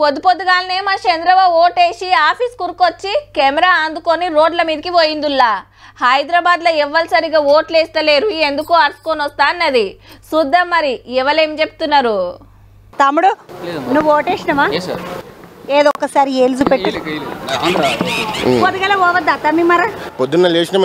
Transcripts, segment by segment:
పొద్దుగాలనే మా చంద్రబాబు ఓటేసి office కురుకొచ్చి camera అందుకొని రోడ్ల మీదకి పోయిందుల్లా. హైదరాబాద్లో ఎవ్వరు సరిగా ఓట్లు వేస్తలేరు, ఎందుకో అరుచుకొని వస్తా అన్నది. చూద్దాం మరి ఎవరేం చెప్తున్నారు. తమ్ముడు నువ్వు ఓటేసినవా? ఏదో ఒకసారి ఏళ్ళు పెట్టు. పొద్దుగల పోవద్దా తమ్మి? మరి పొద్దున్న లేచిన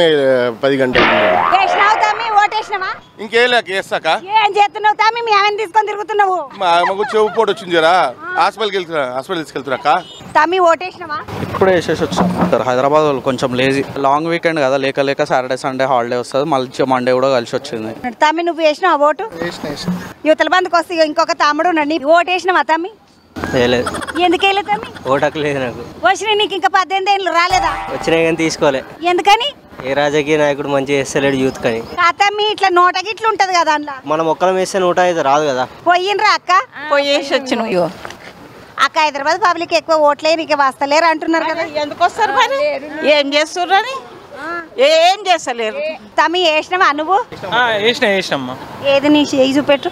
10 గంటలకు వేసినావు తమ్మి? ఓటేసినవా? ఇంకేసాక ఏం చేస్తున్నావు తమ్మి? మీ ఆమెను తీసుకొని తిరుగుతున్నావు. మాకు చెవు పోటు వచ్చింది జరా, హాస్పిటల్ తీసుకెళ్తున్నా. తమ్మి ఓటేసినవా? ఇప్పుడే వేసేసి వచ్చాం. హైదరాబాద్ వాళ్ళు కొంచెం లేజీ, లాంగ్ వీకెండ్ కదా, లేక సాటర్డే సండే హాలిడే వస్తుంది, మళ్ళీ మండే కూడా కలిసి వచ్చింది. తమ్మి నువ్వు వేసినావా ఓటు? యువతల బంధుకు వస్తే ఇంకొక తమ్ముడు ఉన్నాడు, ఓటేసినవా తమ్మి? ఎందుకు వేయలేదు తమ్మి? ఓటకు లేదు నాకు. వచ్చినాయి నీకు ఇంకా 18 ఏళ్ళు రాలేదా? వచ్చినాయి కానీ తీసుకోలే. ఎందుకని? ఏ రాజకీయ నాయకుడు మంచిగా చేస్తలేడు యూత్ కని. తమ్మి ఇట్లా నోటకి ఇట్లా ఉంటది కదా, అందులో మనం ఒక్కరం వేస్తే 105 రాదు కదా. పోయినరా అక్క? పోయేసి వచ్చిన అక్క. హైదరాబాద్ పబ్లిక్ ఎక్కువ ఓట్లే నీకు వస్తలేరు అంటున్నారు కదా, ఎందుకు వస్తారు మరి? ఏం చేస్తుర్రని ఏం చేస్తలేరు. తమ్మి వేసినవా నువ్వు? వేసినమ్మా. ఏది నీ చేయి చూపెట్టు,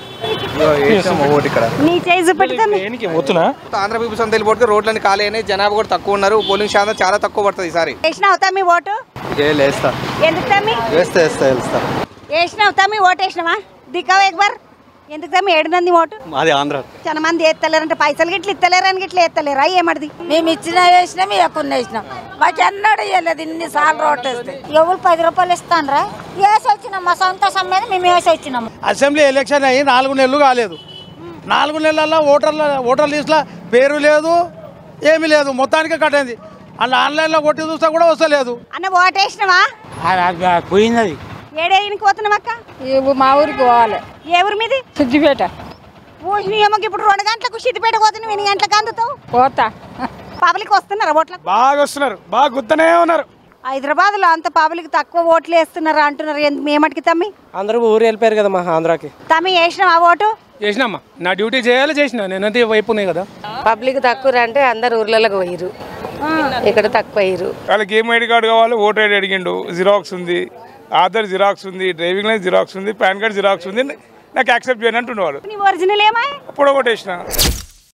నీ చేయి చూపెట్టు తమ్మి. ఆంధ్ర పీపుల్స్ అంతా వెళ్ళిపోతే రోడ్లన్నీ ఖాళీ అయినాయి, జనాభా కూడా తక్కువ ఉన్నారు, పోలింగ్ శాతం చాలా తక్కువ పడుతుంది ఈసారి. వేసినావు తమ్మి ఓటు? ఎందుకు తమ్మి? వేసినావు తమ్మి ఓటేసినవా? దిక్కావు ఎక్బర్. ఎందుకు తమ్మి? 7 మంది ఓటు అది ఆంధ్ర. చాలా మంది ఎత్తలేరంటే పైసలు గిట్ల ఇస్తలేరని గిట్ల ఎత్తలేరా? ఏమడిది? మేము ఇచ్చినా వేసినాం, ఎక్కువ వేసినాం. మాకు ఎన్నడూ ఇవ్వలేదు ఇన్నిసార్లు ఓటేస్తే. ఎవరు 10 రూపాయలు ఇస్తానరా? వేసి వచ్చినాం, మా సొంత సమ్మెద మేము వేసి వచ్చినాము. అసెంబ్లీ ఎలక్షన్ అయ్యి 4 నెలలు కాలేదు. 4 నెలల్లో ఓటర్ లిస్టులో పేరు లేదు, ఏమీ లేదు, మొత్తానికి కట్టింది. అలా ఆన్లైన్లో కొట్టి చూస్తే కూడా వస్తలేదు. అన్న ఓటేసినవా? పోయింది. ఏడేనికి పోతున్నాం అక్క? మా ఊరికి పోవాలి. ఏ ఊరి మీది? సిద్దిపేట. ఏమో ఇప్పుడు 2 గంటలకు సిద్దిపేట పోతున్నావు, 8 గంటలకు అందుతావు. పోతా. పబ్లిక్ వస్తున్నారా ఓట్లకు? బాగా వస్తున్నారు, బాగా గుర్తనే ఉన్నారు. హైదరాబాద్ లో అంత పబ్లిక్ తక్కువ ఓట్లు వేస్తున్నారు అంటున్నారు, ఏమటికి తమ్మి? అందరూ ఊరు వెళ్ళిపోయారు కదా మా ఆంధ్రాకి. తమ్మి వేసినావా ఓటు? చేసినమ్మా, నా డ్యూటీ చేయాలి, చేసిన నేనంతే వైపునే కదా. పబ్లిక్ తక్కువ అంటే అందరు ఊర్లలోకి పోయిరు, ఇక్కడ తక్కువ అయ్యారు. వాళ్ళకి ఏం ఐడి కార్డు కావాలి? ఓటర్ ఐడి అడిగిండు, జిరాక్స్ ఉంది, ఆధార్ జిరాక్స్ ఉంది, డ్రైవింగ్ లైసెన్స్ జిరాక్స్ ఉంది, పాన్ కార్డ్ జిరాక్స్ ఉంది, నాకు యాక్సెప్ట్ చేయని అంటుండే వాళ్ళు. ఒరిజినల్ ఏమా? అప్పుడు ఒకటి వేసిన.